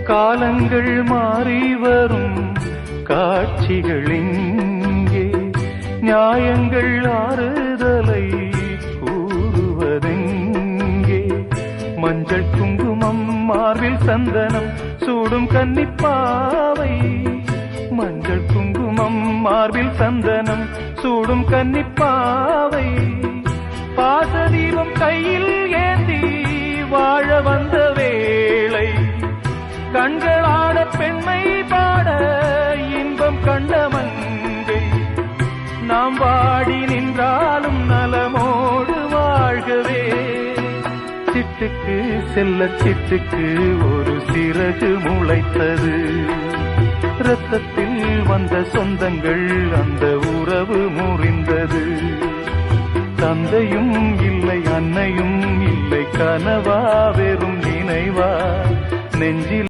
காலங்கள் மாறி வரும் காட்சிகள் இங்கே, நியாயங்கள் ஆறுதலை கூறுவதெங்கே. மஞ்சள் குங்குமம் மார்பில் சந்தனம் சூடும் கன்னிப்பாவை, மஞ்சள் குங்குமம் மார்பில் சந்தனம் சூடும் கன்னிப்பாவை. பாசதீபம் கையில் ஏந்தி வாழ வந்த வேளை, கண்களாட பெண்மை பாட இன்பம் கண்ட மங்கை. நாம் வாடி நின்றாலும் நலமோடு வாழ்கவே. சிட்டுக்கு செல்ல சிட்டுக்கு ஒரு சிறகு முளைத்தது, இரத்தத்தில் வந்த சொந்தங்கள் அந்த உறவு முறிந்தது. தந்தையும் இல்லை அன்னையும் இல்லை, கனவா வெறும் நினைவா நெஞ்சில்